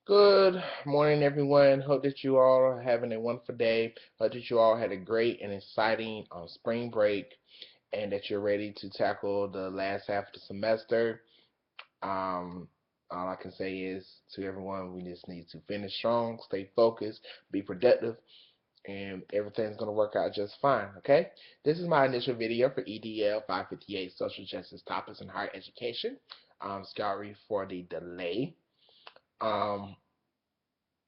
Good morning, everyone. Hope that you all are having a wonderful day. Hope that you all had a great and exciting spring break and that you're ready to tackle the last half of the semester. Um, all I can say is to everyone, we just need to finish strong, stay focused, be productive, and everything's going to work out just fine, okay? This is my initial video for EDL 558 Social Justice Topics in Higher Education. Sorry for the delay. Um,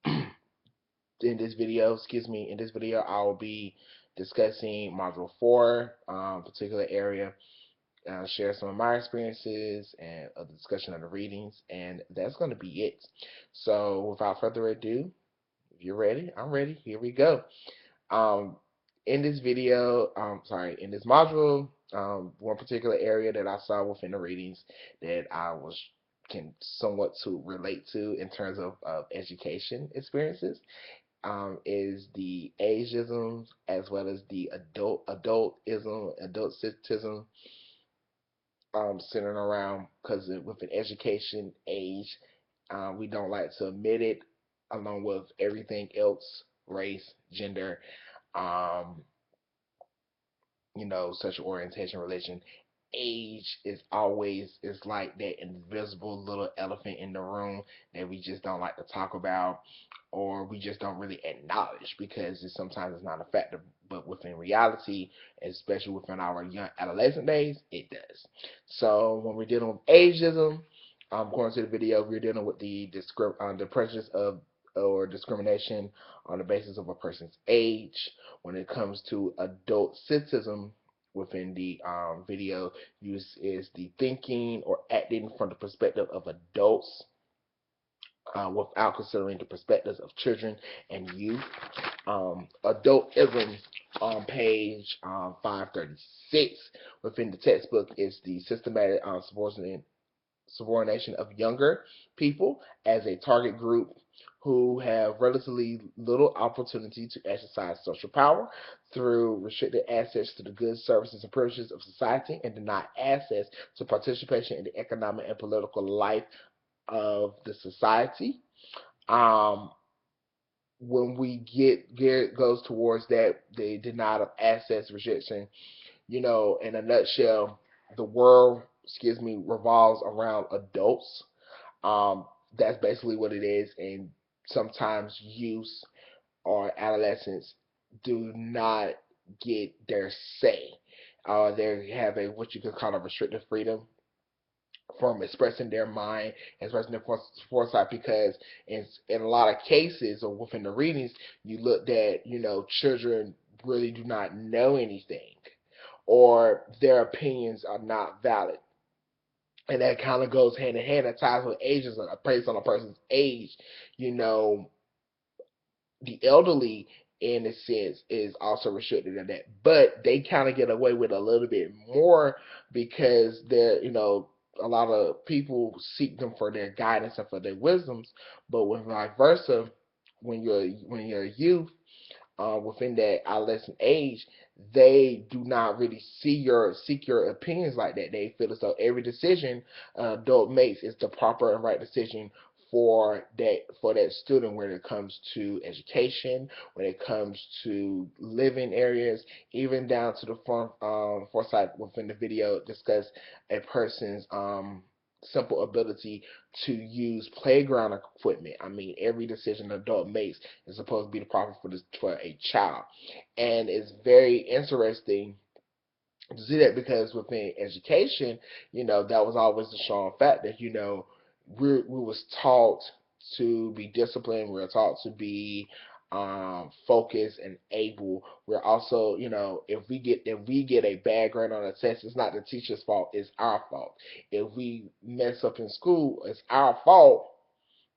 in this video, I will be discussing Module 4, particular area, share some of my experiences and a discussion of the readings, and that's going to be it. So without further ado, if you're ready, I'm ready. Here we go. Um, in this video, in this module, one particular area that I saw within the readings that can somewhat to relate to in terms of education experiences is the ageism as well as the adultism centered around because with an education age, we don't like to admit it, along with everything else, race, gender, um, sexual orientation, religion. Age is like that invisible little elephant in the room that we just don't like to talk about, or we just don't really acknowledge because sometimes it's not a factor, but within reality, especially within our young adolescent days, it does. So when we're dealing with ageism, according to the video, we're dealing with the prejudice of or discrimination on the basis of a person's age. When it comes to adult citizenship, within the video, use is the thinking or acting from the perspective of adults without considering the perspectives of children and youth. Adultism on page 536 within the textbook is the systematic subordination of younger people as a target group who have relatively little opportunity to exercise social power through restricted access to the goods, services, and privileges of society and denied access to participation in the economic and political life of the society. Um, when we get goes towards that, the denial of access restriction, in a nutshell, the world, revolves around adults. Um, that's basically what it is, and sometimes youth or adolescents do not get their say. They have a what you could call a restricted freedom from expressing their mind, expressing their foresight, because in a lot of cases or within the readings, you looked at, children really do not know anything or their opinions are not valid. And that kind of goes hand in hand at times with ages, based on a person's age. You know, the elderly, in a sense, is also restricted in that, but they kind of get away with a little bit more because a lot of people seek them for their guidance and for their wisdoms. But when vice versa, when you're a youth, within that adolescent age, they do not really seek your opinions like that. They feel as though every decision adult makes is the proper and right decision for that student when it comes to education, when it comes to living areas, even down to the foresight within the video discuss a person's simple ability to use playground equipment. I mean, every decision an adult makes is supposed to be the proper for a child, and it's very interesting to see that because within education, that was always the strong fact that we was taught to be disciplined. We were taught to be focused and able. We're also, if we get a bad grade on a test, it's not the teacher's fault. It's our fault. If we mess up in school, it's our fault.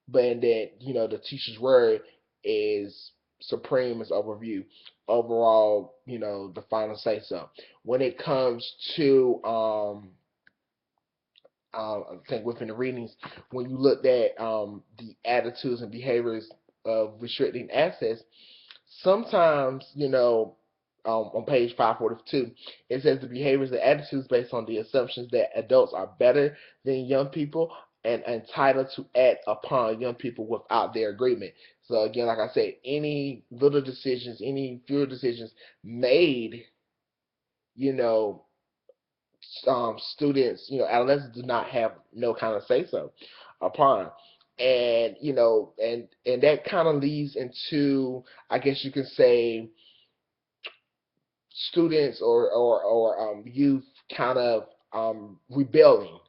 But then, the teacher's word is supreme as overview. Overall, the final say so. When it comes to I think within the readings, when you looked at the attitudes and behaviors of restricting access, sometimes, on page 542, it says the behaviors and attitudes based on the assumptions that adults are better than young people and entitled to act upon young people without their agreement. So again, like I said, any little decisions, any fewer decisions made, you know, students, adolescents do not have no kind of say so upon. And and that kind of leads into, I guess you can say, students or youth kind of rebelling,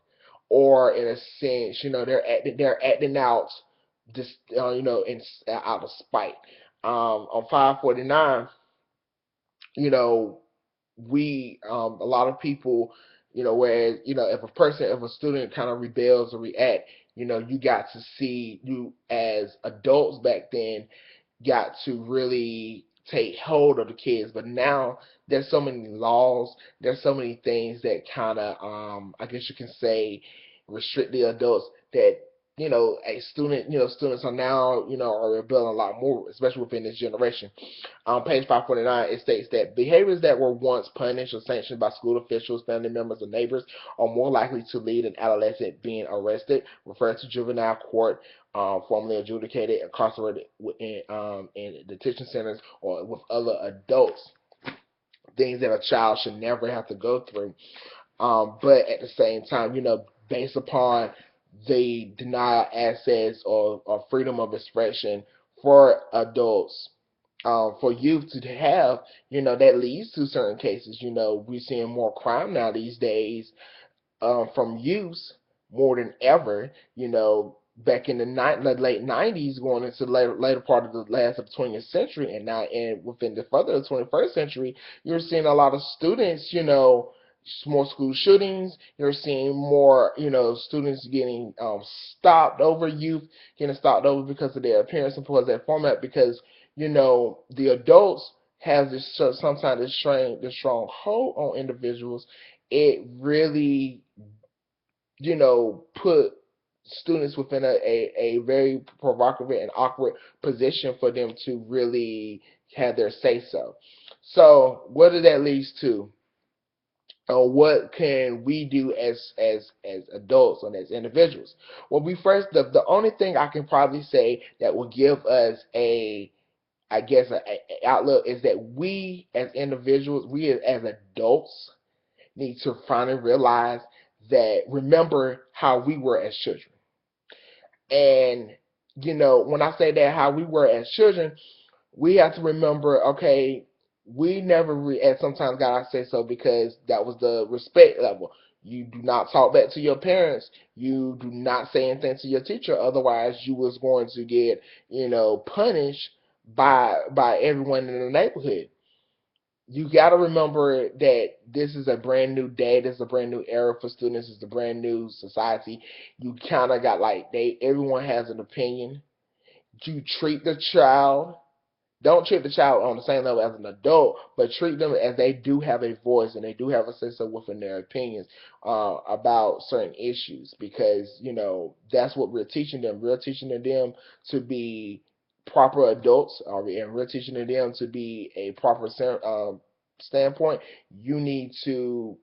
or in a sense, they're acting out this, out of spite. On 549, you know, a lot of people, whereas, if a student kind of rebels or react, you got to see, you as adults back then got to really take hold of the kids. But now there's so many laws, there's so many things that kind of, I guess you can say, restrict the adults, that a student, students are now, are rebelling a lot more, especially within this generation. On page 549, it states that behaviors that were once punished or sanctioned by school officials, family members, or neighbors are more likely to lead an adolescent being arrested, referred to juvenile court, formally adjudicated, incarcerated in detention centers, or with other adults. Things that a child should never have to go through. But at the same time, based upon the denial of access or freedom of expression for adults, for youth to have, that leads to certain cases. We're seeing more crime now these days, from youth more than ever. Back in the late 90s, going into the later part of the last of the 20th century, and now within the further 21st century, you're seeing a lot of students, more school shootings. You're seeing more, students getting stopped over, youth getting stopped over because of their appearance and because of their format, because the adults have this sometimes this strong hold on individuals. It really, put students within a very provocative and awkward position for them to really have their say so. So what does that lead to? What can we do as adults and as individuals? Well, the only thing I can probably say that will give us I guess, a outlook is that we as individuals, we as adults, need to finally realize that, remember how we were as children. And, when I say that, how we were as children, we have to remember, okay, we never, and sometimes God say so, because that was the respect level. You do not talk back to your parents. You do not say anything to your teacher. Otherwise, you was going to get, punished by everyone in the neighborhood. You got to remember that this is a brand new day. This is a brand new era for students. It's a brand new society. You kind of got, like, everyone has an opinion. You treat the child Don't treat the child on the same level as an adult, but treat them as they do have a voice and they do have a sense of within their opinions about certain issues, because that's what we're teaching them. We're teaching them to be proper adults, and we're teaching them to be a proper standpoint. You need to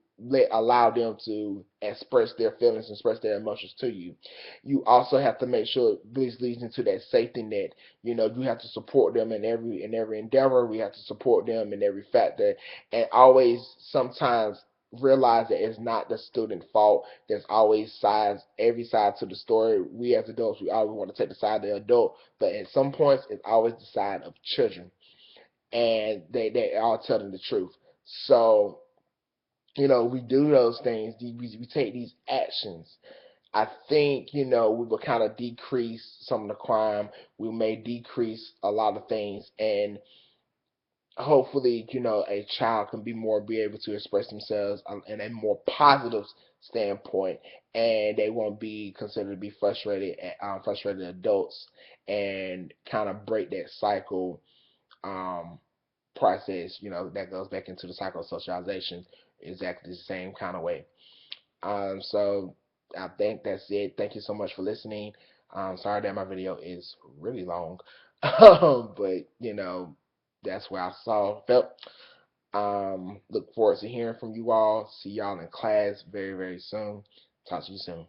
allow them to express their feelings, express their emotions to you. You also have to make sure this leads into that safety net. You have to support them in every endeavor. We have to support them in every factor, and always sometimes realize that it's not the student fault. There's always every side to the story. We as adults, we always want to take the side of the adult, but at some points, it's always the side of children, and they are telling the truth. So we do those things. We take these actions. I think, we will kind of decrease some of the crime. We may decrease a lot of things, and hopefully, a child can be able to express themselves in a more positive standpoint, and they won't be considered to be frustrated adults, and kind of break that cycle process, that goes back into the cycle of socialization exactly the same kind of way. So I think that's it. Thank you so much for listening. Sorry that my video is really long, but that's where I felt. Look forward to hearing from you all. See y'all in class very, very soon. Talk to you soon.